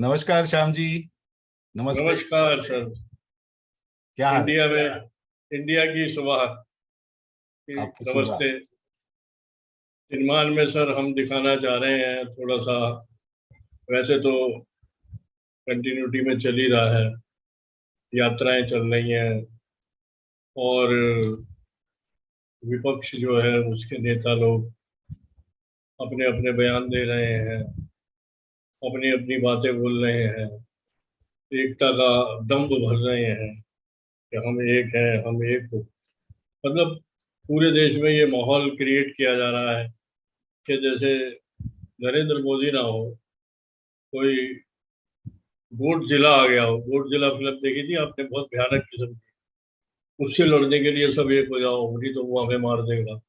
नमस्कार श्याम जी। नमस्ते। नमस्कार सर। क्या हाल है? इंडिया में इंडिया की सुबह की आपकी सुबह। नमस्ते। निर्माण में सर हम दिखाना चाह रहे हैं थोड़ा सा। वैसे तो कंटिन्यूटी में चल ही रहा है, यात्राएं चल रही हैं और विपक्ष जो है उसके नेता लोग अपने अपने बयान दे रहे हैं, अपनी अपनी बातें बोल रहे हैं, एकता का दम्भ भर रहे हैं कि हम एक हैं, हम एक हो। मतलब पूरे देश में ये माहौल क्रिएट किया जा रहा है कि जैसे नरेंद्र मोदी ना हो, कोई गोट जिला आ गया हो। गोट जिला फिल्म देखी थी आपने? बहुत भयानक किस्म की। उससे लड़ने के लिए सब एक हो जाओ, नहीं तो वो हमें मार देगा।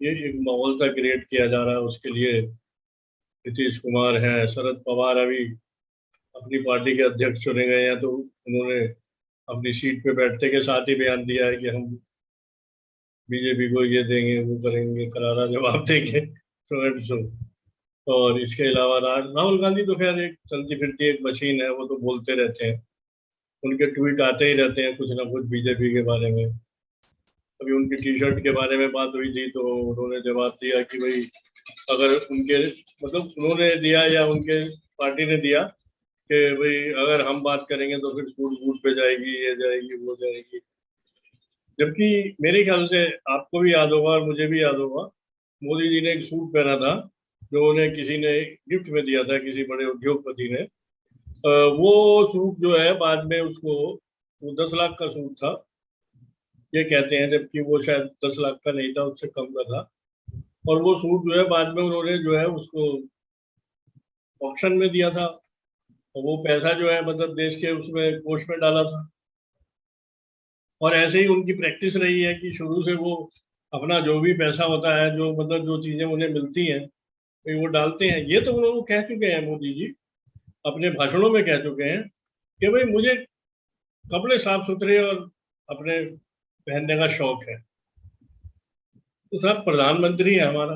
ये एक माहौल सा क्रिएट किया जा रहा है। उसके लिए नीतीश कुमार हैं, शरद पवार अभी अपनी पार्टी के अध्यक्ष चुने गए हैं, तो उन्होंने अपनी सीट पे बैठने के साथ ही बयान दिया है कि हम बीजेपी को ये देंगे, वो करेंगे, करारा जवाब देंगे, सो एंड सो। और इसके अलावा राहुल गांधी तो खैर एक चलती फिरती एक मशीन है, वो तो बोलते रहते हैं। उनके ट्वीट आते ही रहते हैं कुछ ना कुछ बीजेपी के बारे में। अभी उनकी टी शर्ट के बारे में बात हुई थी तो उन्होंने जवाब दिया कि भाई अगर उनके मतलब उन्होंने दिया या उनके पार्टी ने दिया कि भाई अगर हम बात करेंगे तो फिर सूट बूट पे जाएगी, ये जाएगी, वो जाएगी। जबकि मेरे ख्याल से आपको भी याद होगा और मुझे भी याद होगा, मोदी जी ने एक सूट पहना था जो उन्हें किसी ने गिफ्ट में दिया था, किसी बड़े उद्योगपति ने। वो सूट जो है बाद में उसको, वो 10 लाख का सूट था ये कहते हैं, जबकि वो शायद 10 लाख का नहीं था, उससे कम का था। और वो सूट जो है बाद में उन्होंने जो है उसको ऑक्शन में दिया था, और वो पैसा जो है मतलब देश के उसमें कोष में डाला था। और ऐसे ही उनकी प्रैक्टिस रही है कि शुरू से वो अपना जो भी पैसा होता है, जो मतलब जो चीजें उन्हें मिलती हैं, वो डालते हैं। ये तो उन्होंने कह चुके हैं मोदी जी, अपने भाषणों में कह चुके हैं कि भाई मुझे कपड़े साफ सुथरे और अपने पहनने का शौक है। तो सर प्रधानमंत्री है हमारा,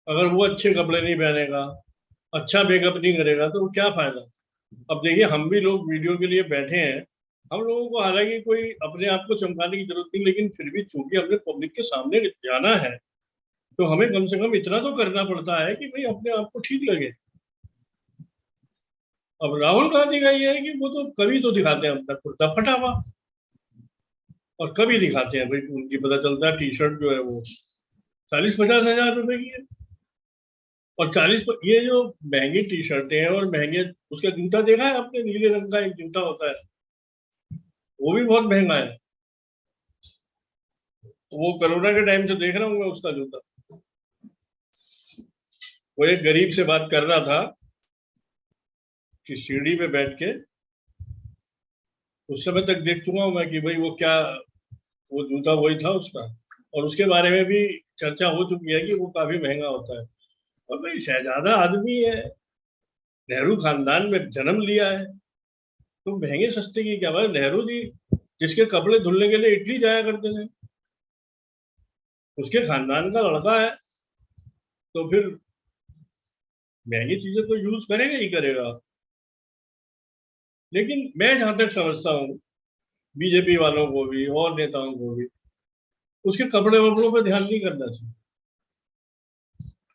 अगर वो अच्छे कपड़े नहीं पहनेगा, अच्छा मेकअप नहीं करेगा तो क्या फायदा। अब देखिए हम भी लोग वीडियो के लिए बैठे हैं, हम लोगों को हालांकि कोई अपने आप को चमकाने की जरूरत नहीं, लेकिन फिर भी चूंकि हमने पब्लिक के सामने जाना है तो हमें कम से कम इतना तो करना पड़ता है कि भाई अपने आप को ठीक लगे। अब राहुल गांधी का ये है कि वो तो कभी तो दिखाते हैं अपना कुर्ता फटा हुआ, और कभी दिखाते हैं भाई उनकी पता चलता है टी शर्ट जो है वो 40-50 हजार रुपए की है। और ये जो महंगी टी शर्टें हैं और महंगे, उसका जूता देखा है आपने? नीले रंग का एक जूता होता है, वो भी बहुत महंगा है। तो वो कोरोना के टाइम से देख रहा हूँ मैं उसका जूता। वो एक गरीब से बात कर रहा था कि सीढ़ी पे बैठ के, उस समय तक देख चुका हूं मैं कि भाई वो क्या, वो जूता वही था उसका। और उसके बारे में भी चर्चा हो चुकी है कि वो काफी महंगा होता है। और भाई शहजादा आदमी है, नेहरू खानदान में जन्म लिया है, तो महंगे सस्ते की क्या बात। नेहरू जी जिसके कपड़े धुलने के लिए इटली जाया करते थे, उसके खानदान का लड़का है, तो फिर महंगी चीजें तो यूज करेगा ही करेगा। लेकिन मैं जहां तक समझता हूँ, बीजेपी वालों को भी और नेताओं को भी उसके कपड़े वपड़ों पर ध्यान नहीं करना चाहिए।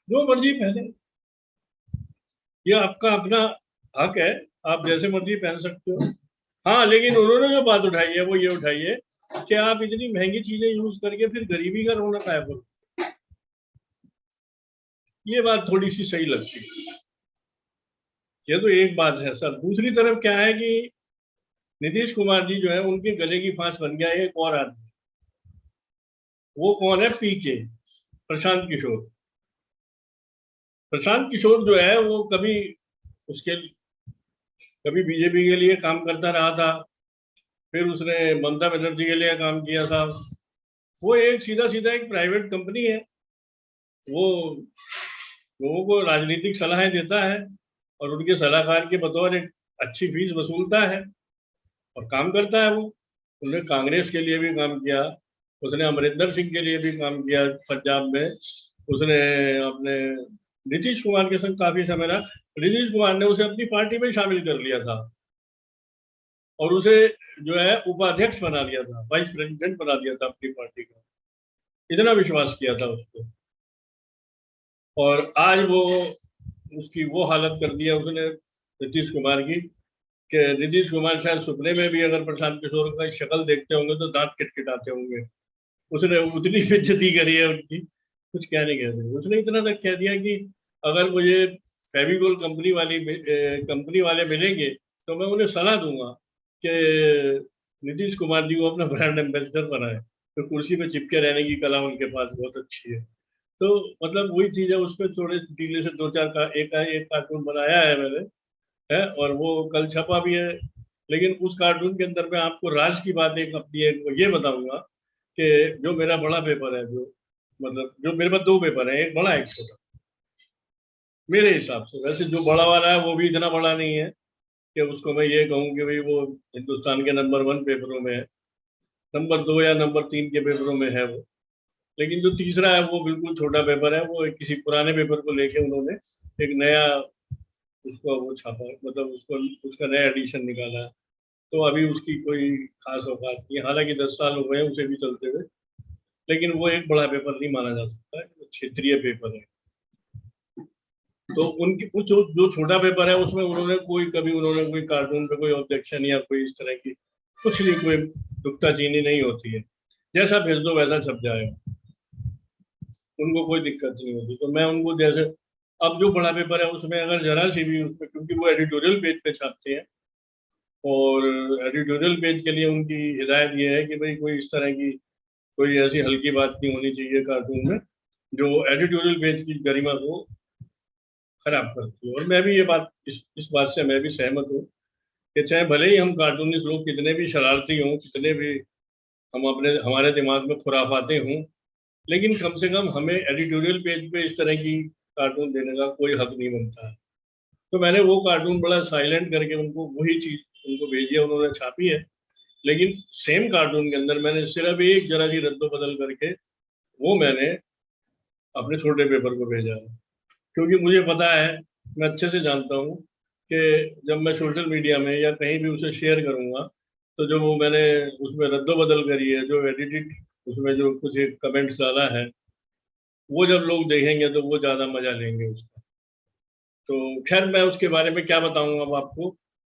जो मर्जी पहने, ये आपका अपना हक है, आप जैसे मर्जी पहन सकते हो। हाँ लेकिन उन्होंने जो बात उठाई है वो ये उठाई है कि आप इतनी महंगी चीजें यूज करके फिर गरीबी का रोना काय बोलो। ये बात थोड़ी सी सही लगती है। ये तो एक बात है सर। दूसरी तरफ क्या है कि नीतीश कुमार जी जो है उनके गले की फांस बन गया है एक और आदमी। वो कौन है? पीके, प्रशांत किशोर। प्रशांत किशोर जो है वो कभी उसके कभी बीजेपी के लिए काम करता रहा था, फिर उसने ममता बनर्जी के लिए काम किया था। वो एक सीधा सीधा एक प्राइवेट कंपनी है, वो लोगों को राजनीतिक सलाहें देता है और उनके सलाहकार के बतौर एक अच्छी फीस वसूलता है और काम करता है वो। उसने कांग्रेस के लिए भी काम किया, उसने अमरिंदर सिंह के लिए भी काम किया पंजाब में, उसने अपने नीतीश कुमार के संग काफी समय रहा। नीतीश कुमार ने उसे अपनी पार्टी में शामिल कर लिया था और उसे जो है उपाध्यक्ष बना लिया था, वाइस प्रेसिडेंट बना दिया था अपनी पार्टी का। इतना विश्वास किया था उसको, और आज वो उसकी वो हालत कर दिया उसने नीतीश कुमार की, कि नीतीश कुमार शायद सपने में भी अगर प्रशांत किशोर का शक्ल देखते होंगे तो दांत किटकिटाते होंगे। उसने उतनी बेइज्जती करी है उनकी, कुछ क्या नहीं कहते। उसने इतना तक कह दिया कि अगर मुझे फेविकोल कंपनी वाले मिलेंगे तो मैं उन्हें सलाह दूंगा कि नीतीश कुमार जी को अपना ब्रांड एम्बेसडर बनाए, तो कुर्सी पे चिपके रहने की कला उनके पास बहुत अच्छी है। तो मतलब वही चीज है, उसमें थोड़े ढीले से दो चार का एक कार्टून बनाया है मैंने, है, और वो कल छपा भी है। लेकिन उस कार्टून के अंदर मैं आपको राज की बात एक अपनी एक ये बताऊंगा कि जो मेरा बड़ा पेपर है, जो मतलब जो मेरे पास दो पेपर है, एक बड़ा एक छोटा। मेरे हिसाब से वैसे जो बड़ा वाला है वो भी इतना बड़ा नहीं है कि उसको मैं ये कहूँ कि भाई वो हिंदुस्तान के नंबर 1 पेपरों में है, नंबर 2 या नंबर 3 के पेपरों में है वो। लेकिन जो तीसरा है वो बिल्कुल छोटा पेपर है, वो किसी पुराने पेपर को लेके उन्होंने एक नया उसको वो छापा, मतलब उसको उसका नया एडिशन निकाला है। तो अभी उसकी कोई खास औकात नहीं है, हालांकि 10 साल हो गए हैं उसे भी चलते हुए। लेकिन वो एक बड़ा पेपर नहीं माना जा सकता है, वो क्षेत्रीय पेपर है। तो उनकी वो जो जो छोटा पेपर है उसमें उन्होंने कोई कार्टून पे कोई ऑब्जेक्शन या कोई इस तरह की कुछ नहीं, कोई नुक्ताचीनी नहीं होती है। जैसा भेज दो वैसा छप जाएगा, उनको कोई दिक्कत नहीं होती। तो मैं उनको जैसे, अब जो बड़ा पेपर है उसमें अगर जरा सी भी उसमें, क्योंकि वो एडिटोरियल पेज पे छापते हैं, और एडिटोरियल पेज के लिए उनकी हिदायत ये है कि भाई कोई इस तरह की कोई ऐसी हल्की बात नहीं होनी चाहिए कार्टून में जो एडिटोरियल पेज की गरिमा को खराब करती है। और मैं भी ये बात इस बात से मैं भी सहमत हूँ कि चाहे भले ही हम कार्टूनिस्ट लोग कितने भी शरारती हों, कितने भी हम अपने हमारे दिमाग में खुराफाते हों, लेकिन कम से कम हमें एडिटोरियल पेज पे इस तरह की कार्टून देने का कोई हक नहीं बनता है। तो मैंने वो कार्टून बड़ा साइलेंट करके उनको वही चीज उनको भेजी है, उन्होंने छापी है। लेकिन सेम कार्टून के अंदर मैंने सिर्फ एक जरा सी रद्दो बदल करके वो मैंने अपने छोटे पेपर को भेजा है, क्योंकि मुझे पता है, मैं अच्छे से जानता हूँ कि जब मैं सोशल मीडिया में या कहीं भी उसे शेयर करूंगा, तो जो वो मैंने उसमें रद्दो बदल करी है, जो एडिटेड उसमें जो कुछ एक कमेंट्स डाला है, वो जब लोग देखेंगे तो वो ज्यादा मजा लेंगे उसका। तो खैर मैं उसके बारे में क्या बताऊंगा, अब आपको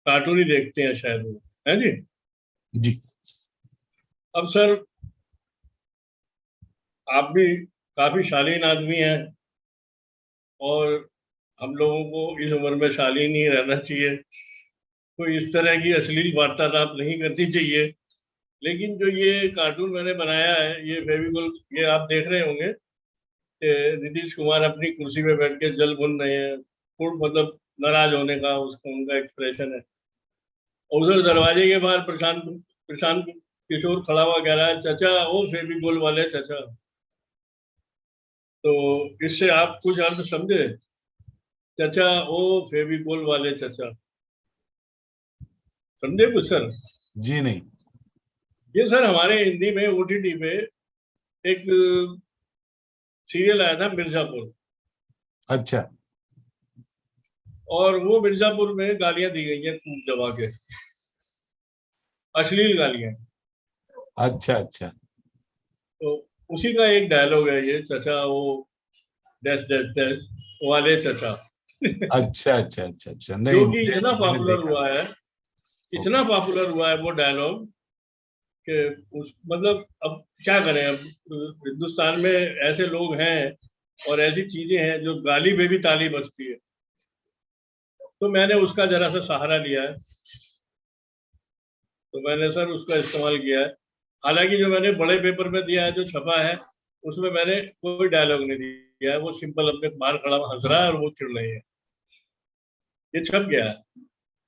कार्टून ही देखते हैं शायद वो, है जी। जी। अब सर, आप भी काफी शालीन आदमी हैं, और हम लोगों को इस उम्र में शालीन ही रहना चाहिए, कोई इस तरह की अश्लील वार्तालाप नहीं करनी चाहिए। लेकिन जो ये कार्टून मैंने बनाया है, ये फेविकोल, ये आप देख रहे होंगे कि नीतीश कुमार अपनी कुर्सी पे बैठ के जल भुन रहे हैं, खूब मतलब नाराज होने का उसका उनका एक्सप्रेशन है। और उधर दरवाजे के बाहर प्रशांत प्रशांत किशोर खड़ा हुआ कह रहा है, चाचा ओ फेविकोल वाले चाचा। तो इससे आप कुछ अर्थ समझे? चाचा ओ फेविकोल वाले चाचा, समझे कुछ सर? जी नहीं। ये सर हमारे हिंदी में ओटीटी पे एक सीरियल आया था मिर्जापुर, अच्छा और वो मिर्जापुर में गालियां दी गई हैं खूब दबा के, अश्लील गालियां। अच्छा अच्छा तो उसी का एक डायलॉग है ये, चचा वो डैश डैश डैश वाले चचा। अच्छा अच्छा अच्छा अच्छा, नहीं जो कि मुझे इतना मैंने पॉपुलर देखा। हुआ है, ओके। इतना पॉपुलर हुआ है वो डायलॉग कि उस मतलब अब क्या करें, अब हिंदुस्तान में ऐसे लोग हैं और ऐसी चीजें हैं जो गाली में भी ताली बजती है। तो मैंने उसका जरा सा सहारा लिया है, तो मैंने सर उसका इस्तेमाल किया है। हालांकि जो मैंने बड़े पेपर में दिया है, जो छपा है, उसमें मैंने कोई डायलॉग नहीं दिया है, वो सिंपल अपने बाहर खड़ा हंस रहा है और वो चिढ़ रही है, ये छप गया है।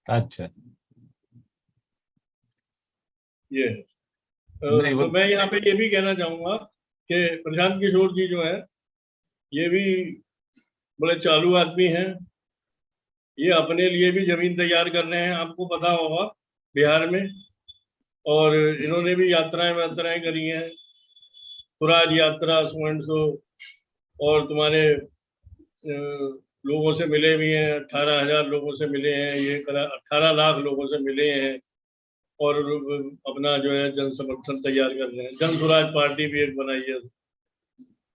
अच्छा। ये है। नहीं वो। तो मैं यहाँ पे ये भी कहना चाहूंगा कि प्रशांत किशोर जी जो है, ये भी बड़े चालू आदमी हैं। ये अपने लिए भी जमीन तैयार कर रहे हैं, आपको पता होगा, बिहार में। और इन्होंने भी यात्राएं वात्राएं करी हैं, स्वराज यात्रा, सो एंड सो, और तुम्हारे लोगों से मिले भी हैं, 18,000 लोगों से मिले हैं, ये 18 लाख लोगों से मिले हैं और अपना जो है जन समर्थन तैयार कर रहे हैं। जन स्वराज पार्टी भी एक बनाई है,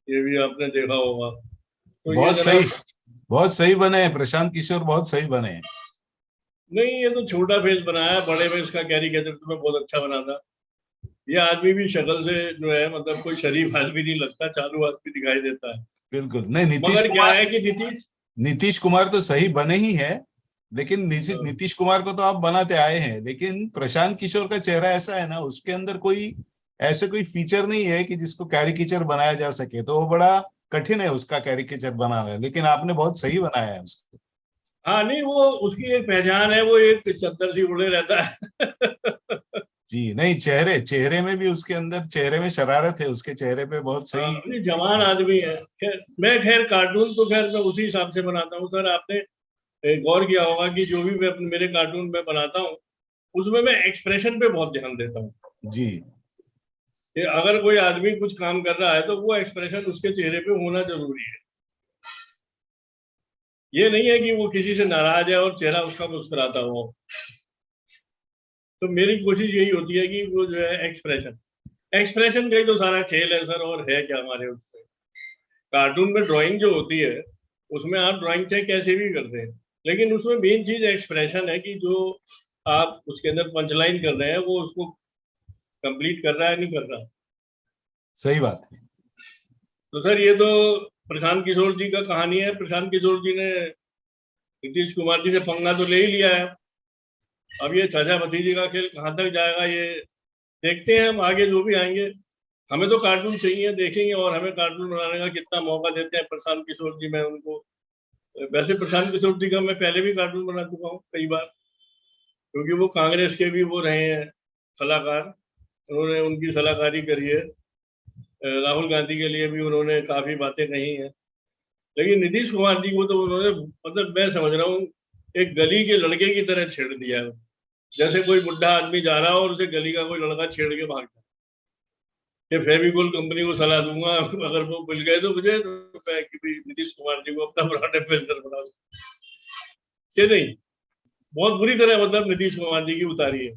ये भी आपने देखा होगा। तो ये बहुत सही, जनाब, बहुत सही बने हैं प्रशांत किशोर, बहुत सही बने हैं। नहीं ये तो छोटा फेस बनाया है, बड़े में इसका कैरिकेचर तो मैं बहुत अच्छा बना था। ये आदमी भी शक्ल से जो है मतलब कोई शरीफ आदमी नहीं लगता, चालू आदमी दिखाई देता है। बिल्कुल नहीं, नीतीश मगर क्या कुमार, है कि नीतीश, नीतीश कुमार तो सही बने ही है, लेकिन हाँ, नीतीश कुमार को तो आप बनाते आए हैं, लेकिन प्रशांत किशोर का चेहरा ऐसा है ना, उसके अंदर कोई ऐसे कोई फीचर नहीं है कि जिसको कैरिकेचर बनाया जा सके, तो वो बड़ा कठिन है उसका कैरिकेचर बनाना, लेकिन आपने बहुत सही बनाया है उसको। हाँ नहीं वो उसकी एक पहचान है, वो एक चद्दर सी उड़े रहता है। जी नहीं, चेहरे चेहरे में भी उसके अंदर, चेहरे में शरारत है उसके चेहरे पे, बहुत हाँ, सही। नहीं जवान आदमी है। खैर कार्टून तो खैर मैं उसी हिसाब से बनाता हूँ सर। आपने गौर किया होगा कि जो भी मैं मेरे कार्टून में बनाता हूँ उसमें मैं एक्सप्रेशन पे बहुत ध्यान देता हूँ जी कि अगर कोई आदमी कुछ काम कर रहा है तो वो एक्सप्रेशन उसके चेहरे पे होना जरूरी है। ये नहीं है कि वो किसी से नाराज है और चेहरा उसका मुस्कुराता हो। तो मेरी कोशिश यही होती है कि वो जो है एक्सप्रेशन, एक्सप्रेशन का ही तो सारा खेल है सर, और है क्या हमारे उसमें। कार्टून में ड्राइंग जो होती है उसमें आप ड्राइंग चाहे कैसे भी करते हैं, लेकिन उसमें मेन चीज एक्सप्रेशन है कि जो आप उसके अंदर पंचलाइन कर रहे हैं वो उसको कंप्लीट कर रहा है नहीं कर रहा। सही बात है। तो सर ये तो प्रशांत किशोर जी का कहानी है। प्रशांत किशोर जी ने नीतीश कुमार जी से पंगा तो ले ही लिया है। अब ये चाचा भतीजे का खेल कहाँ तक जाएगा ये देखते हैं हम, आगे जो भी आएंगे। हमें तो कार्टून चाहिए, देखेंगे, और हमें कार्टून बनाने का कितना मौका देते हैं प्रशांत किशोर जी। मैं उनको, वैसे प्रशांत किशोर जी का मैं पहले भी कार्टून बना चुका हूँ कई बार, क्योंकि वो कांग्रेस के भी वो रहे हैं सलाहकार। उन्होंने उनकी सलाहकारी करी है। राहुल गांधी के लिए भी उन्होंने काफी बातें कही हैं। लेकिन नीतीश कुमार जी को तो उन्होंने, मतलब मैं समझ रहा हूँ, एक गली के लड़के की तरह छेड़ दिया है। जैसे कोई बुढ़ा आदमी जा रहा हो और उसे गली का कोई लड़का छेड़ के भाग जाए कि फेविकोल कंपनी को सलाह दूंगा, अगर वो मिल गए तो मुझे, तो मैं कि भी नीतीश कुमार जी को अपना ब्रांड एम्बेसडर बना दूं। ये नहीं, बहुत बुरी तरह मतलब नीतीश कुमार जी की उतारी है।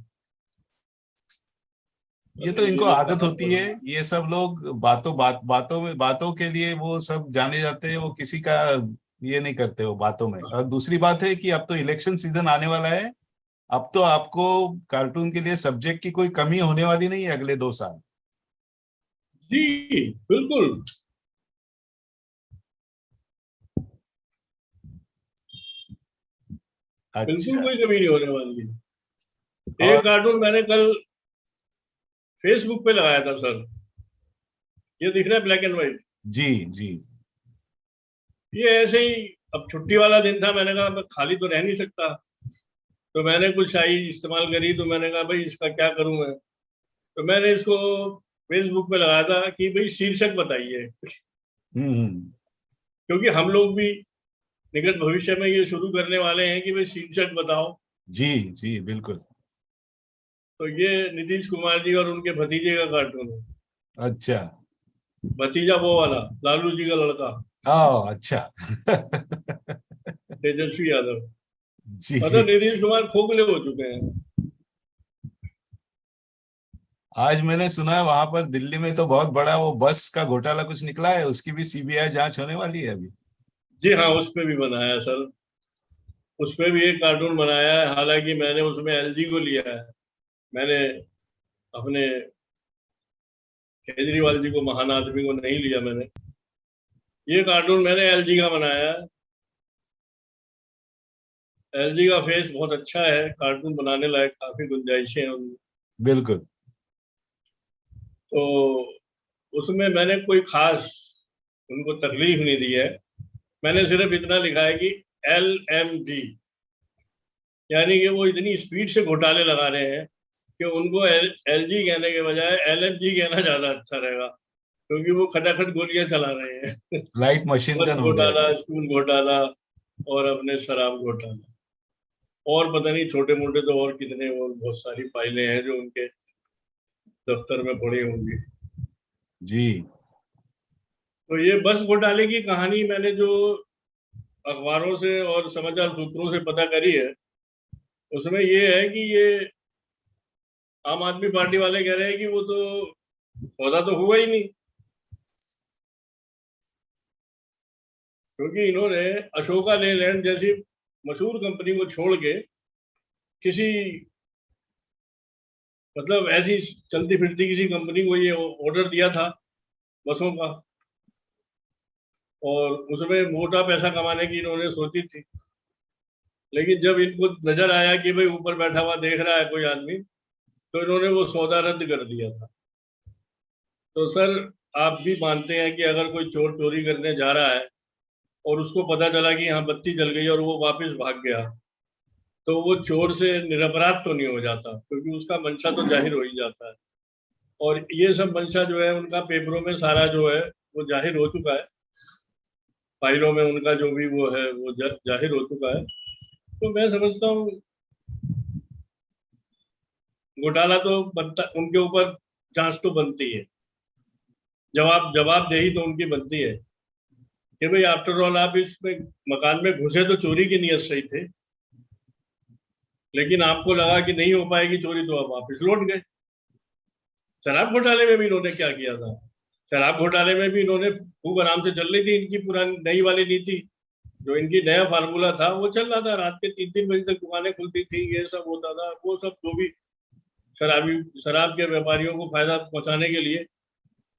ये तो अरे ये इनको लोग आदत कहाँ होती है, बोलेंगे। ये सब लोग बातों में, बातों के लिए वो सब जाने जाते हैं, वो किसी का ये नहीं करते वो बातों में। और दूसरी बात है कि अब तो इलेक्शन सीजन आने वाला है, अब तो आपको कार्टून के लिए सब्जेक्ट की कोई कमी होने वाली नहीं है अगले 2 साल। जी बिल्कुल। बिल्कुल अच्छा। कोई कमी नहीं होने वाली है। और एक कार्टून मैंने कल फेसबुक पे लगाया था सर, ये दिख रहा है ब्लैक एंड व्हाइट। जी जी। ये ऐसे ही, अब छुट्टी वाला दिन था, मैंने कहा मैं खाली तो रह नहीं सकता, तो मैंने कुछ शाही इस्तेमाल करी। तो मैंने कहा भाई इसका क्या करूं मैं, तो मैंने इसको फेसबुक पे लगाया था कि भाई शीर्षक बताइए, हम्म। क्योंकि हम लोग भी निकट भविष्य में ये शुरू करने वाले हैं कि भाई शीर्षक बताओ। जी जी बिल्कुल। तो ये नीतीश कुमार जी और उनके भतीजे का कार्टून है। अच्छा। भतीजा वो वाला लालू जी का लड़का, अच्छा। तेजस्वी यादव। मतलब जी। नीतीश कुमार खोखले हो चुके हैं। आज मैंने सुना है वहां पर दिल्ली में तो बहुत बड़ा वो बस का घोटाला कुछ निकला है, उसकी भी सीबीआई जांच होने वाली है अभी। जी हाँ, उस पे भी बनाया है सर। उस पे भी एक कार्टून बनाया है, हालांकि मैंने उसमें एलजी को लिया है। मैंने अपने केजरीवाल जी को, महान आदमी को नहीं लिया मैंने। ये कार्टून मैंने एलजी का बनाया है। एलजी का फेस बहुत अच्छा है, कार्टून बनाने लायक काफी गुंजाइशें हैं उनमें। बिल्कुल। तो उसमें मैंने कोई खास उनको तकलीफ नहीं दी है। मैंने सिर्फ इतना लिखा है कि LMG, यानी कि वो इतनी स्पीड से घोटाले लगा रहे हैं कि उनको LG कहने के बजाय LMG कहना ज्यादा अच्छा रहेगा, क्योंकि वो खटाखट गोलियां चला रहे हैं। लाइट मशीन बस गन हो घोटाला, जाएगा। स्कूल घोटाला, और अपने शराब घोटाला, और पता नहीं छोटे मोटे तो और कितने, और बहुत सारी फाइलें हैं जो उनके दफ्तर में पड़ी होंगी। जी। तो ये बस घोटाले की कहानी मैंने जो अखबारों से और समाचार सूत्रों से पता करी है, उसमें ये है कि ये आम आदमी पार्टी वाले कह रहे हैं कि वो तो सौदा तो हुआ ही नहीं, क्योंकि इन्होंने अशोका लेलैंड जैसी मशहूर कंपनी को छोड़ के किसी, मतलब ऐसी चलती फिरती किसी कंपनी को ये ऑर्डर दिया था बसों का, और उसमें मोटा पैसा कमाने की इन्होंने सोची थी। लेकिन जब इनको नजर आया कि भाई ऊपर बैठा हुआ देख रहा है कोई आदमी, तो इन्होंने वो सौदा रद्द कर दिया था। तो सर, आप भी मानते हैं कि अगर कोई चोर चोरी करने जा रहा है और उसको पता चला कि यहाँ बत्ती जल गई और वो वापस भाग गया, तो वो चोर से निरपराध तो नहीं हो जाता, क्योंकि उसका मंशा तो जाहिर हो ही जाता है। और ये सब मंशा जो है उनका पेपरों में सारा जो है वो जाहिर हो चुका है, फाइलों में उनका जो भी वो है वो जाहिर हो चुका है। तो मैं समझता हूँ घोटाला तो बनता, उनके ऊपर जांच तो बनती है, जवाबदेही तो उनकी बनती है कि भाई आफ्टर ऑल आप इसमें मकान में घुसे तो चोरी की नीयत सही थे, लेकिन आपको लगा कि नहीं हो पाएगी चोरी, तो आप वापस लौट गए। शराब घोटाले में भी इन्होंने क्या किया था, शराब घोटाले में भी इन्होंने खूब आराम से चल रही थी इनकी पुरानी नई वाली नीति, जो इनकी नया फार्मूला था वो चल रहा था। रात के 3-3 बजे तक दुकानें खुलती थी, ये सब होता था, वो सब जो भी शराब के व्यापारियों को फायदा पहुंचाने के लिए।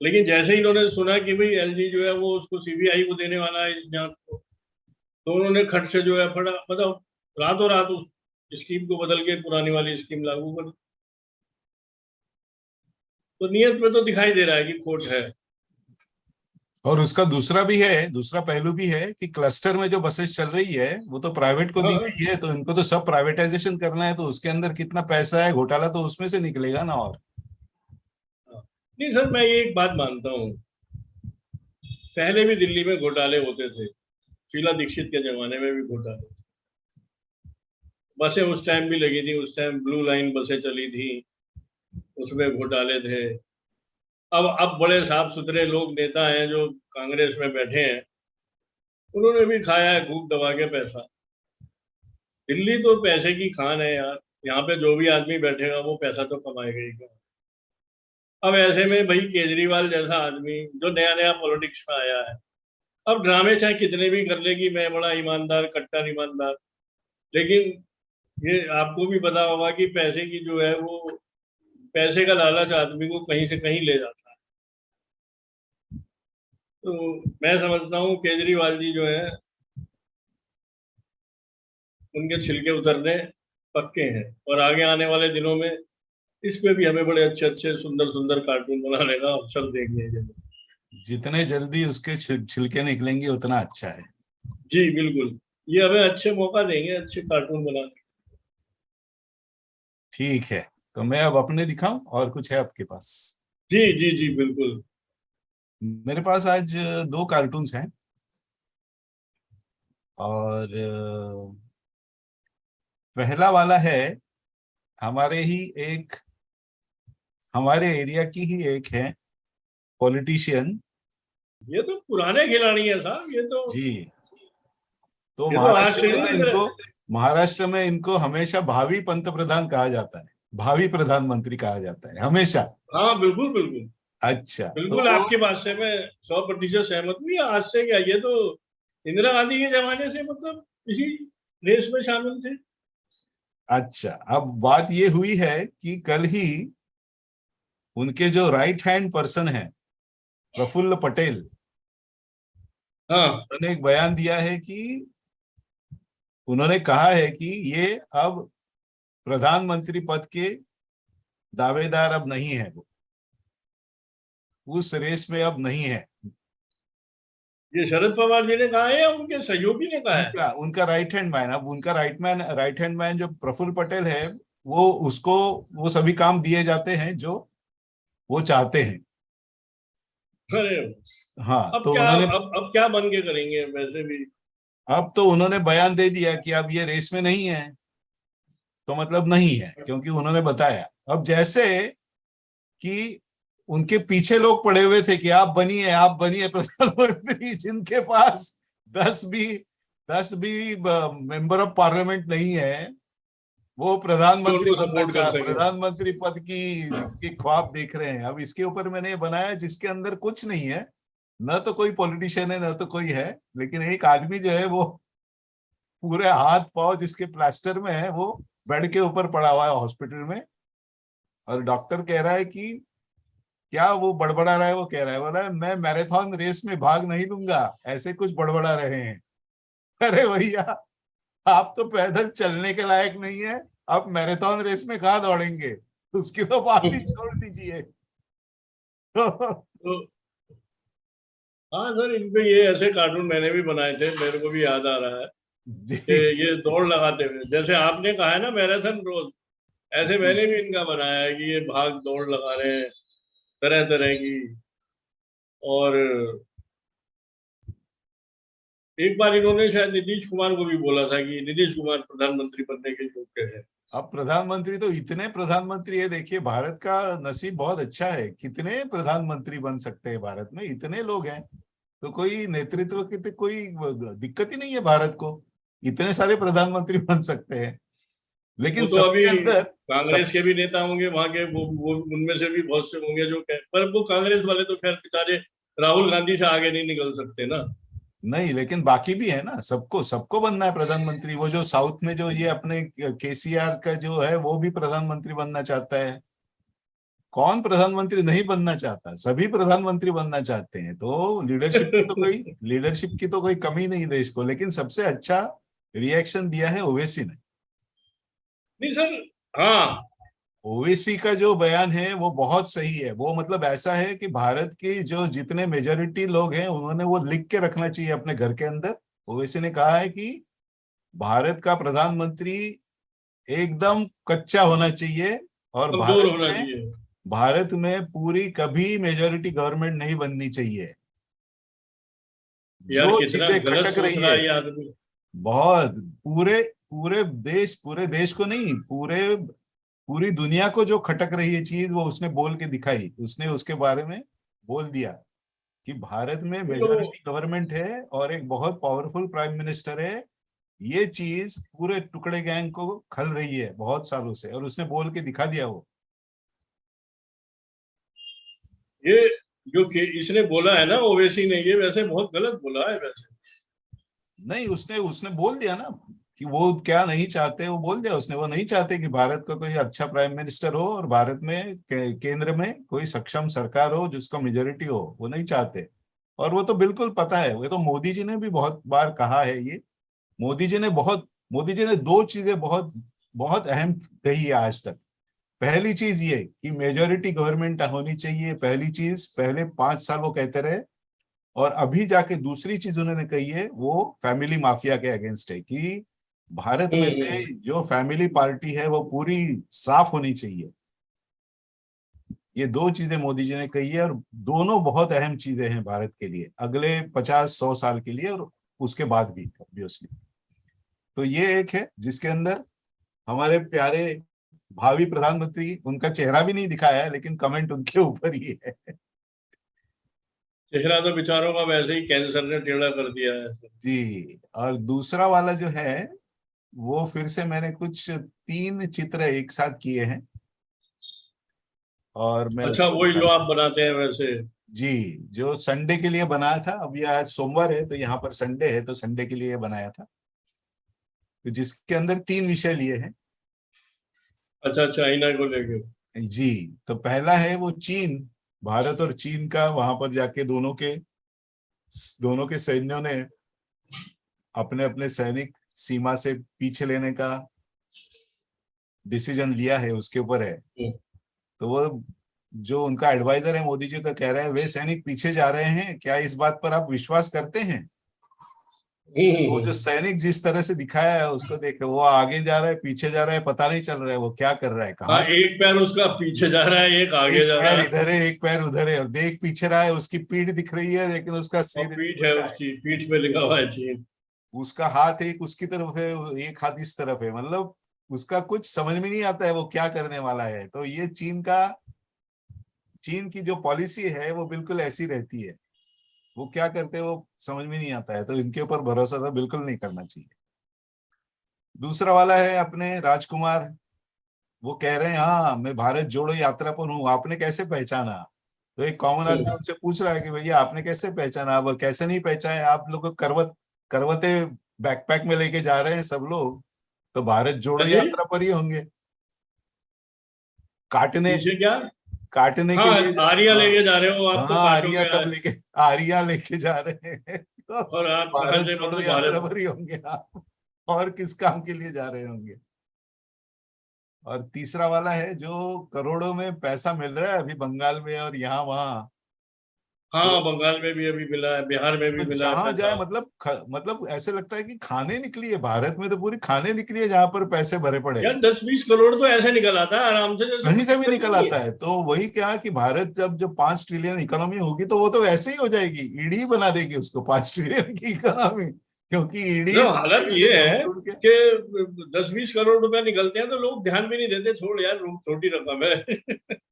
लेकिन जैसे ही इन्होंने सुना कि भाई एलजी जो है वो उसको सीबीआई को देने वाला है इस जांच को, तो उन्होंने खट से जो है फटा मतलब रातों रात उस स्कीम को बदल के पुरानी वाली स्कीम लागू कर। तो नियत में तो दिखाई दे रहा है कि खोट है। और उसका दूसरा भी है, दूसरा पहलू भी है कि क्लस्टर में जो बसेस चल रही है वो तो प्राइवेट को दी हाँ, गई है, तो इनको तो सब प्राइवेटाइजेशन करना है, तो उसके अंदर कितना पैसा है, घोटाला तो उसमें से निकलेगा ना। और हाँ। नहीं सर, मैं ये एक बात मानता हूँ, पहले भी दिल्ली में घोटाले होते थे, शीला दीक्षित के जमाने में भी घोटाले, बसें उस टाइम भी लगी थी, उस टाइम ब्लू लाइन बसें चली थी, उसमें घोटाले थे। अब बड़े साफ सुथरे लोग नेता हैं जो कांग्रेस में बैठे हैं, उन्होंने भी खाया है खूब दबा के पैसा। दिल्ली तो पैसे की खान है यार, यहाँ पे जो भी आदमी बैठेगा वो पैसा तो कमाएगा ही। अब ऐसे में भाई केजरीवाल जैसा आदमी जो नया नया पॉलिटिक्स में आया है, अब ड्रामे चाहे कितने भी कर ले कि मैं बड़ा ईमानदार कट्टर ईमानदार, लेकिन ये आपको भी पता होगा कि पैसे की जो है वो, पैसे का लालच आदमी को कहीं से कहीं ले जाता है। तो मैं समझता हूँ केजरीवाल जी जो है उनके छिलके उतरने पक्के हैं, और आगे आने वाले दिनों में इस पे भी हमें बड़े अच्छे अच्छे सुंदर सुंदर कार्टून बनाने का अवसर देंगे। जितने जल्दी उसके छिलके निकलेंगे उतना अच्छा है। जी बिल्कुल, ये हमें अच्छे मौका देंगे अच्छे कार्टून बनाने। ठीक है, तो मैं अब अपने दिखाऊं और कुछ है आपके पास? जी जी जी बिल्कुल। मेरे पास आज दो कार्टून्स हैं, और पहला वाला है हमारे ही एक, हमारे एरिया की ही एक है पॉलिटिशियन। ये तो पुराने खिलाड़ी है साहब, जी, तो ये तो आज से नहीं दिख रहे। महाराष्ट्र में इनको हमेशा भावी पंत प्रधान कहा जाता है, भावी प्रधानमंत्री कहा जाता है हमेशा। हाँ बिल्कुल बिल्कुल। अच्छा, तो बिल्कुल आपकी बात से मैं 100% सहमत हूँ। ये आज से क्या, ये तो इंदिरा गांधी के जमाने से मतलब इसी रेस में शामिल थे। अच्छा, अब बात ये हुई है कि कल ही उनके जो राइट हैंड पर्सन है प्रफुल्ल पटेल, हाँ उन्होंने एक बयान दिया है कि उन्होंने कहा है कि ये अब प्रधानमंत्री पद के दावेदार अब नहीं है, वो उस रेस में अब नहीं है। ये शरद पवार जी ने कहा है या उनके सहयोगी ने कहा है? उनका उनका राइट हैंड मैन, अब उनका राइट हैंड मैन जो प्रफुल्ल पटेल है, वो उसको वो सभी काम दिए जाते हैं जो वो चाहते हैं। अरे हाँ, अब तो क्या, उन्होंने अब क्या बन के करेंगे वैसे भी। अब तो उन्होंने बयान दे दिया कि अब ये रेस में नहीं है, तो मतलब नहीं है, क्योंकि उन्होंने बताया अब जैसे कि उनके पीछे लोग पड़े हुए थे कि आप बनिए प्रधानमंत्री, जिनके पास 10 भी 10 भी मेंबर ऑफ पार्लियामेंट नहीं है, वो जो प्रधानमंत्री उनको बनना सपोर्ट कर चाह, सके। प्रधानमंत्री पद की ख्वाब देख रहे हैं। अब इसके ऊपर मैंने ये बनाया जिसके अंदर कुछ नहीं है, न तो कोई पॉलिटिशियन है न तो कोई है, लेकिन एक आदमी जो है वो पूरे हाथ पांव जिसके प्लास्टर में है, वो बेड के ऊपर पड़ा हुआ है हॉस्पिटल में, और डॉक्टर कह रहा है कि क्या वो बड़बड़ा रहा है, वो कह रहा है, बोला है, मैं मैराथन रेस में भाग नहीं लूंगा, ऐसे कुछ बड़बड़ा रहे हैं। अरे भैया, आप तो पैदल चलने के लायक नहीं है, आप मैराथन रेस में कहाँ दौड़ेंगे, उसकी तो बात ही छोड़ दीजिए। तो तो हाँ सर, इनपे ये ऐसे कार्टून मैंने भी बनाए थे, मेरे को भी याद आ रहा है कि जी ये दौड़ लगाते हुए, जैसे आपने कहा है ना मैराथन रोज, ऐसे मैंने भी इनका बनाया है कि ये भाग दौड़ लगा रहे हैं तरह तरह की। और एक बार इन्होंने शायद नीतीश कुमार को भी बोला था कि नीतीश कुमार प्रधानमंत्री बनने के योग्य है। अब प्रधानमंत्री तो इतने प्रधानमंत्री है, देखिए भारत का नसीब बहुत अच्छा है, कितने प्रधानमंत्री बन सकते हैं भारत में, इतने लोग हैं, तो कोई नेतृत्व की तो कोई दिक्कत ही नहीं है भारत को, इतने सारे प्रधानमंत्री बन सकते हैं। लेकिन वो तो सबके अभी अंदर सब कांग्रेस के भी नेता होंगे वहां के, वो उनमें से भी बहुत से होंगे जो पर वो कांग्रेस वाले तो खैर बेचारे राहुल गांधी से आगे नहीं निकल सकते ना। नहीं, लेकिन बाकी भी है ना, सबको सबको बनना है प्रधानमंत्री। वो जो साउथ में जो ये अपने केसीआर का जो है वो भी प्रधानमंत्री बनना चाहता है, कौन प्रधानमंत्री नहीं बनना चाहता, सभी प्रधानमंत्री बनना चाहते हैं। तो लीडरशिप की तो कोई कमी नहीं देश को, लेकिन सबसे अच्छा रिएक्शन दिया है ओवैसी ने। नहीं सर। हाँ। ओवैसी का जो बयान है वो बहुत सही है, वो मतलब ऐसा है कि भारत की जो जितने मेजोरिटी लोग हैं उन्होंने वो लिख के रखना चाहिए अपने घर के अंदर। ओवैसी ने कहा है कि भारत का प्रधानमंत्री एकदम कच्चा होना चाहिए, और कमजोर होना चाहिए। भारत में पूरी कभी मेजोरिटी गवर्नमेंट नहीं बननी चाहिए। यार जो कितना चीजें गलत खटक सोच रही रहा है, है ये आदमी। बहुत पूरे पूरे देश को नहीं, पूरी दुनिया को जो खटक रही है चीज, वो उसने बोल के दिखाई, उसने उसके बारे में बोल दिया कि भारत में ये तो मेजोरिटी गवर्नमेंट है और एक बहुत पावरफुल प्राइम मिनिस्टर है। ये चीज पूरे टुकड़े गैंग को खल रही है बहुत सालों से, और उसने बोल के दिखा दिया वो। ये जो कि इसने बोला है ना ओवैसी ने, ये वैसे बहुत गलत बोला है वैसे। नहीं, उसने उसने बोल दिया ना कि वो क्या नहीं चाहते, वो बोल दिया उसने, वो नहीं चाहते कि भारत का कोई अच्छा प्राइम मिनिस्टर हो और भारत में केंद्र में कोई सक्षम सरकार हो जिसका मेजोरिटी हो, वो नहीं चाहते। और वो तो बिल्कुल पता है, वो तो मोदी जी ने भी बहुत बार कहा है ये। मोदी जी ने दो चीजें बहुत बहुत अहम कही है आज तक। पहली चीज ये कि मेजोरिटी गवर्नमेंट होनी चाहिए, पहली चीज, पहले 5 साल वो कहते रहे। और अभी जाके दूसरी चीज उन्होंने कही है, वो फैमिली माफिया के अगेंस्ट है कि भारत में से हम्म। जो फैमिली पार्टी है वो पूरी साफ होनी चाहिए। ये दो चीजें मोदी जी ने कही है, और दोनों बहुत अहम चीजें हैं भारत के लिए अगले 50-100 साल के लिए, और उसके बाद भी ऑब्वियसली। तो ये एक है जिसके अंदर हमारे प्यारे भावी प्रधानमंत्री, उनका चेहरा भी नहीं दिखाया है लेकिन कमेंट उनके ऊपर ही है। चेहरा तो बेचारों का वैसे ही कैंसर ने टेढ़ा कर दिया है। जी, और दूसरा वाला जो है वो फिर से मैंने कुछ 3 चित्र एक साथ किए हैं, और मैं अच्छा, उसको वही दिखा, जो आप बनाते हैं वैसे। जी, जो संडे के लिए बनाया था। अब ये आज सोमवार है तो यहाँ पर संडे है, तो संडे के लिए बनाया था, तो जिसके अंदर 3 विषय लिए हैं। अच्छा, चाइना को लेके। जी, तो पहला है वो चीन, भारत और चीन का, वहां पर जाके दोनों के सैन्यों ने अपने अपने सैनिक सीमा से पीछे लेने का डिसीजन लिया है, उसके ऊपर है। तो वो जो उनका एडवाइजर है मोदी जी का, कह रहे हैं वे सैनिक पीछे जा रहे हैं, क्या इस बात पर आप विश्वास करते हैं? वो जो हम्म। सैनिक जिस तरह से दिखाया है उसको देख, वो आगे जा रहा है पीछे जा रहा है, पता नहीं चल रहा है वो क्या कर रहा है, हाँ, कहाँ जा एक पैर उसका पीछे जा रहा है, एक रहा है। आगे एक जा पैर रहा है। इधर है एक पैर उधर है, और देख पीछे रहा है, उसकी पीठ दिख रही है लेकिन उसका और सिर पीठ है, उल्टा है। उसकी पीठ पे लिखा हुआ है चीन। उसका हाथ एक उसकी तरफ है, एक हाथ इस तरफ है, मतलब उसका कुछ समझ में नहीं आता है वो क्या करने वाला है। तो ये चीन की जो पॉलिसी है वो बिल्कुल ऐसी रहती है। वो क्या करते हैं वो समझ में नहीं आता है, तो इनके ऊपर भरोसा तो बिल्कुल नहीं करना चाहिए। दूसरा वाला है अपने राजकुमार, वो कह रहे हैं हाँ मैं भारत जोड़ो यात्रा पर हूँ, आपने कैसे पहचाना? तो एक कॉमन आदमी उनसे पूछ रहा है कि भैया आपने कैसे पहचाना? अब कैसे नहीं पहचाने, आप लोग करवते बैकपैक में लेके जा रहे हैं सब लोग, तो भारत जोड़ो ऐसे यात्रा पर ही होंगे। काटने पीछे क्या? काटने के हाँ, लिए आर्या हाँ। लेके जा रहे हो, आप तो हाँ आरिया काटोगे सब आज। लेके, आरिया लेके जा रहे हैं तो और आप कहाँ भारत से जोड़ो मतलब यात्रा भारत? पर ही होंगे आप, और किस काम के लिए जा रहे होंगे? और तीसरा वाला है जो करोड़ों में पैसा मिल रहा है अभी बंगाल में और यहाँ वहां, तो हाँ, बंगाल में भी अभी मिला है, बिहार में भी मिला है जहां जाए पैसा। मतलब मतलब ऐसे लगता है कि खाने निकली है, भारत में तो पूरी खाने निकली है जहां पर पैसे भरे पड़े यार हैं। 10-20 करोड़ तो ऐसे निकल आता है आराम से, जैसे कहीं कोई से भी दिक्कत ही निकल नहीं आता है। है, तो वही क्या कि भारत जब जो 5 ट्रिलियन इकोनॉमी होगी तो वो तो वैसे ही हो जाएगी, ईडी बना देगी उसको 5 ट्रिलियन की इकोनॉमी, क्योंकि ईडी मतलब सब हालत जगह ये से ढूंढ है ढूंढ के। कि 10-20 करोड़ रुपए निकलते हैं तो लोग ध्यान भी नहीं देते, छोड़ यार, छोटी रकम है।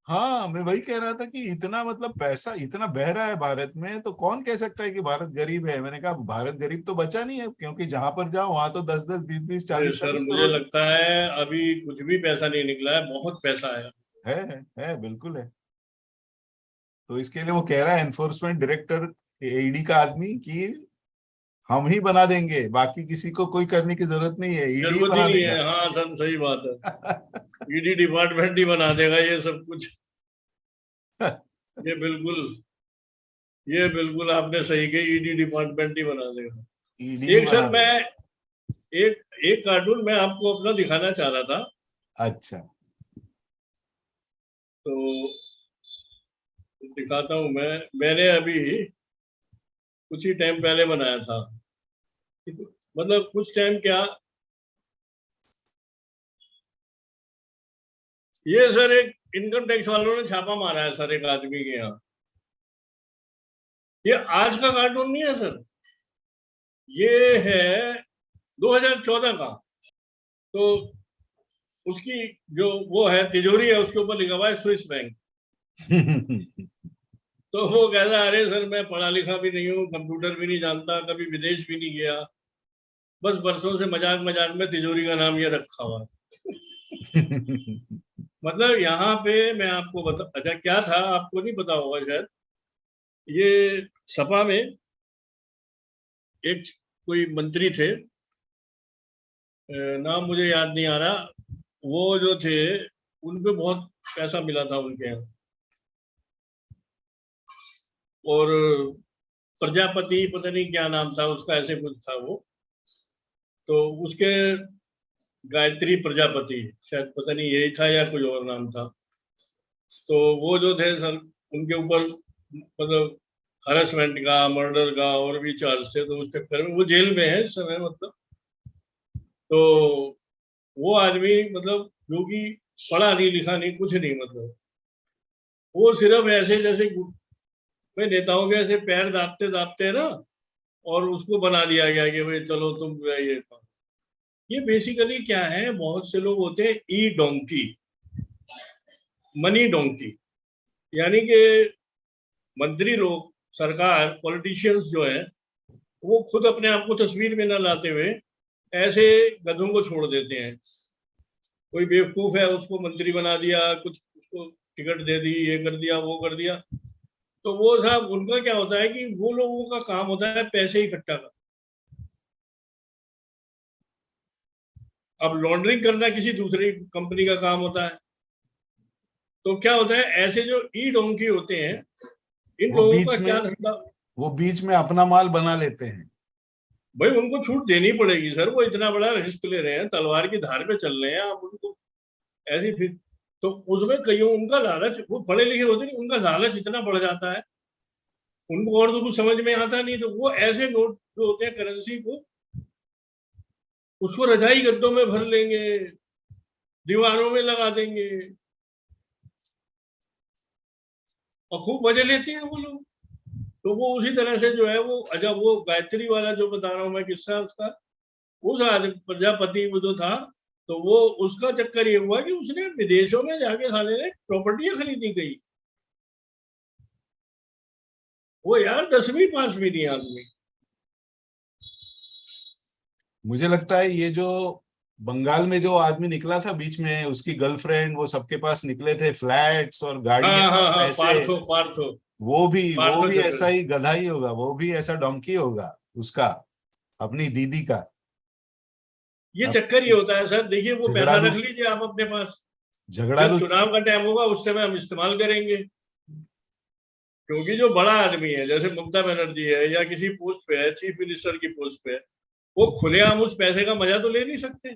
हाँ मैं वही कह रहा था कि इतना मतलब पैसा इतना बह रहा है भारत में, तो कौन कह सकता है कि भारत गरीब है? मैंने कहा भारत गरीब तो बचा नहीं है, क्योंकि जहां पर जाओ वहां तो 10-10 20-20 अरे 40 सर, 40 मुझे करोड़ लगता है अभी कुछ भी पैसा नहीं निकला है, बहुत पैसा है। है बिल्कुल है। तो इसके लिए वो कह रहा है एनफोर्समेंट डायरेक्टर ईडी का आदमी कि हम ही बना देंगे, बाकी किसी को कोई करने की जरूरत नहीं है, ईडी ही जरूरत ही बना नहीं देगा। है, हाँ सर, सही बात है। ईडी डिपार्टमेंट ही बना देगा ये सब कुछ। ये बिल्कुल, ये बिल्कुल आपने सही कही, ईडी डिपार्टमेंट ही बना देगा। ईडी ही एक बना सर, मैं देगा। एक एक कार्टून मैं आपको अपना दिखाना चाह रहा था। अच्छा। तो दिखाता हूँ मैंने अभी कुछ ही टाइम पहले बनाया था। मतलब कुछ टाइम क्या, ये सर एक इनकम टैक्स वालों ने छापा मारा है सर एक आदमी के यहाँ। ये आज का कार्टून नहीं है सर, ये है 2014 का। तो उसकी जो वो है तिजोरी है, उसके ऊपर लिखा हुआ है स्विस बैंक। तो वो कहता है, अरे सर मैं पढ़ा लिखा भी नहीं हूँ, कंप्यूटर भी नहीं जानता, कभी विदेश भी नहीं गया, बस बरसों से मजाक मजाक में तिजोरी का नाम ये रखा हुआ है। मतलब यहाँ पे मैं आपको बता, अच्छा क्या था आपको नहीं पता होगा शायद, ये सपा में एक कोई मंत्री थे, नाम मुझे याद नहीं आ रहा, वो जो थे उनको बहुत पैसा मिला था उनके यहाँ। और प्रजापति पता नहीं क्या नाम था उसका, ऐसे कुछ था वो। तो उसके गायत्री प्रजापति शायद, पता नहीं यही था या कोई और नाम था। तो वो जो थे सर, उनके ऊपर मतलब हरेसमेंट का, मर्डर का और भी चार्ज थे, तो उस चक्कर में वो जेल में है इस समय मतलब। तो वो आदमी मतलब जो कि पढ़ा नहीं लिखा नहीं कुछ नहीं, मतलब वो सिर्फ ऐसे जैसे में नेताओं के ऐसे पैर दाबते दाबते ना, और उसको बना दिया गया कि भाई चलो तुम जो है ये बेसिकली क्या है, बहुत से लोग होते हैं ई डोंकी, मनी डोंकी, यानी कि मंत्री लोग, सरकार, पॉलिटिशियंस जो है, वो खुद अपने आप को तस्वीर में न लाते हुए ऐसे गधों को छोड़ देते हैं। कोई बेवकूफ है उसको मंत्री बना दिया, कुछ उसको टिकट दे दी, ये कर दिया वो कर दिया। तो वो साहब उनका क्या होता है कि वो लोगों का काम होता है पैसे इकट्ठा करना। अब लॉन्ड्रिंग करना किसी दूसरी कंपनी का काम होता है। तो क्या होता है, ऐसे जो ई डोंकी होते हैं, इन वो लोगों का बीच में क्या धंधा। वो बीच में अपना माल बना लेते हैं। भाई उनको छूट देनी पड़ेगी सर, वो इतना बड़ा रिस्क ले रहे हैं, तलवार की धार पे चल रहे हैं, आप उनको ऐसी फिर। तो उसमें कईयों उनका लालच, वो पढ़े लिखे होते नहीं, उनका लालच इतना बढ़ जाता है, उनको और तो कुछ समझ में आता नहीं, तो वो ऐसे नोट जो होते हैं करेंसी को, उसको रजाई गद्दों में भर लेंगे, दीवारों में लगा देंगे, और खूब मजे लेते हैं वो लोग। तो वो उसी तरह से जो है वो, अच्छा वो गायत्री वाला जो बता रहा हूँ मैं किस्सा उसका, उस आदमी प्रजापति वो जो था, तो वो उसका चक्कर ये हुआ कि उसने विदेशों में जाके साले ने प्रॉपर्टियां खरीदी गई। वो यार 10वीं पास भी नहीं आदमी। मुझे लगता है ये जो बंगाल में जो आदमी निकला था बीच में, उसकी गर्लफ्रेंड, वो सबके पास निकले थे फ्लैट्स और गाड़ियां हाँ हाँ और हाँ, पैसे। पार्थो पार्थो वो पार्थो भी ऐसा चटर्जी। ही गधा ही होगा, वो भी ऐसा डोंकी होगा उसका, अपनी दीदी का। ये अब चक्कर ये होता है सर, देखिए वो पैसा झगड़ालू रख लीजिए आप अपने पास, जब झगड़ालू चुनाव का टाइम होगा उस समय हम इस्तेमाल करेंगे। क्योंकि जो बड़ा आदमी है जैसे ममता बनर्जी है या किसी पोस्ट पे है, चीफ मिनिस्टर की पोस्ट पे है, वो खुलेआम उस पैसे का मजा तो ले नहीं सकते,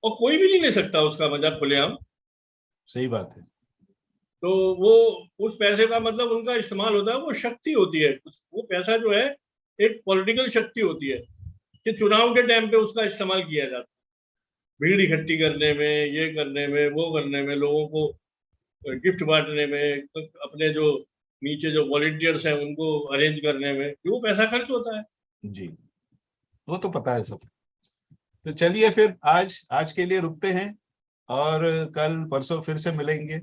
और कोई भी नहीं ले सकता उसका मजा खुलेआम। सही बात है। तो वो उस पैसे का मतलब उनका इस्तेमाल होता है, वो शक्ति होती है, वो पैसा जो है एक पॉलिटिकल शक्ति होती है कि चुनाव के टाइम पे उसका इस्तेमाल किया जाता है, भीड़ इकट्ठी करने में, ये करने में, वो करने में, लोगों को गिफ्ट बांटने में, अपने जो नीचे जो वॉलंटियर्स हैं उनको अरेंज करने में, वो पैसा खर्च होता है। जी, वो तो पता है सब। तो चलिए फिर आज आज के लिए रुकते हैं, और कल परसों फिर से मिलेंगे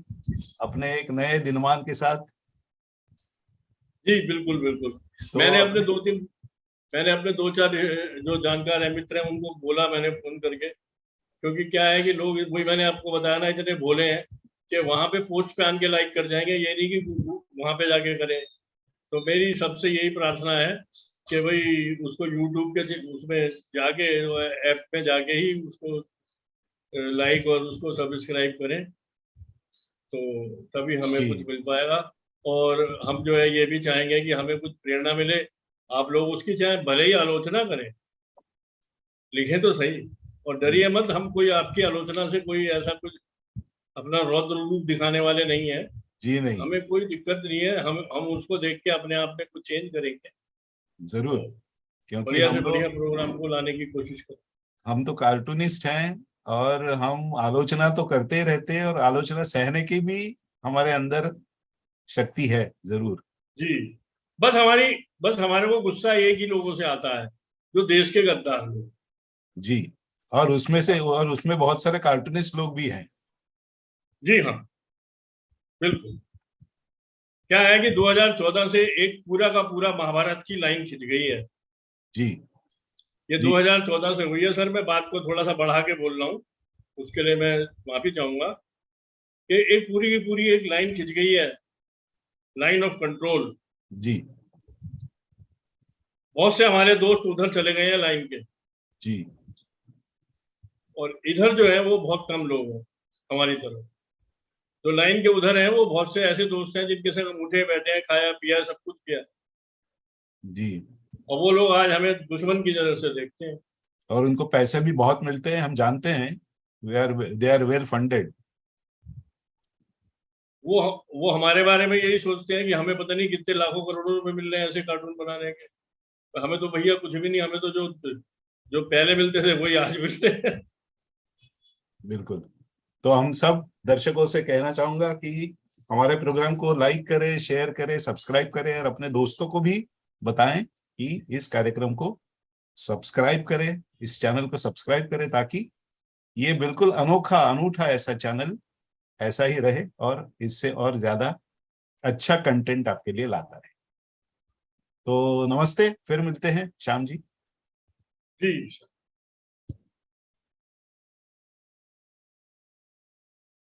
अपने एक नए दिनमान के साथ। जी बिल्कुल बिल्कुल। तो मैंने अपने अपने, दो तीन मैंने अपने दो चार जो जानकार है, मित्र हैं, उनको बोला मैंने फोन करके। क्योंकि क्या है कि लोग, वही मैंने आपको बताया ना, इतने भोले हैं कि वहां पे पोस्ट पे आन के लाइक कर जाएंगे, ये नहीं कि वहां पे जाके करें। तो मेरी सबसे यही प्रार्थना है कि भाई उसको यूट्यूब के उसमें जाके, ऐप में जाके ही उसको लाइक और उसको सब्सक्राइब करें, तो तभी हमें कुछ जी मिल पाएगा। और हम जो है ये भी चाहेंगे कि हमें कुछ प्रेरणा मिले। आप लोग उसकी चाहे भले ही आलोचना करें, लिखें तो सही, और जी डरिए मत, हम कोई आपकी आलोचना से कोई ऐसा कुछ अपना रौद्र रूप दिखाने वाले नहीं है। जी नहीं, हमें कोई दिक्कत नहीं है, हम उसको देख के अपने आप में कुछ चेंज करेंगे जरूर। और क्योंकि बढ़िया से बढ़िया प्रोग्राम को लाने की कोशिश करें। हम तो कार्टूनिस्ट हैं, और हम आलोचना तो करते ही रहते हैं, और आलोचना सहने की भी हमारे अंदर शक्ति है जरूर। जी, बस हमारे को गुस्सा एक ही लोगों से आता है, जो देश के गद्दार लोग। जी, और उसमें बहुत सारे कार्टूनिस्ट लोग भी हैं। जी हाँ, बिल्कुल। क्या है कि 2014 से एक पूरा का पूरा महाभारत की लाइन खिंच गई है। जी ये जी 2014 से हुई है सर। मैं बात को थोड़ा सा बढ़ा के बोल रहा हूँ, उसके लिए मैं माफी चाहूंगा कि एक पूरी की पूरी एक लाइन खिंच गई है, लाइन ऑफ कंट्रोल। जी बहुत से हमारे दोस्त उधर चले गए हैं लाइन के, जी और इधर जो है वो बहुत कम लोग हैं हमारी तरफ। जो लाइन के उधर हैं वो बहुत से ऐसे दोस्त हैं जिनके संग हम उठे बैठे हैं, खाया पिया, सब कुछ किया, जी। और वो लोग आज हमें दुश्मन की नजर से देखते हैं। और उनको पैसे भी बहुत मिलते हैं, हम जानते हैं। They are well funded. वो वो हमारे बारे में यही सोचते हैं कि हमें पता नहीं कितने लाखों करोड़ों रुपए मिल रहे हैं ऐसे कार्टून बनाने के। हमें तो भैया कुछ भी नहीं, हमें तो जो जो पहले मिलते थे वही आज मिलते हैं। बिल्कुल। तो हम सब दर्शकों से कहना चाहूंगा कि हमारे प्रोग्राम को लाइक करें, शेयर करें, सब्सक्राइब करें, और अपने दोस्तों को भी बताएं कि इस कार्यक्रम को सब्सक्राइब करें, इस चैनल को सब्सक्राइब करें, ताकि ये बिल्कुल अनोखा अनूठा ऐसा चैनल ऐसा ही रहे, और इससे और ज्यादा अच्छा कंटेंट आपके लिए लाता रहे। तो नमस्ते, फिर मिलते हैं श्याम जी। जी।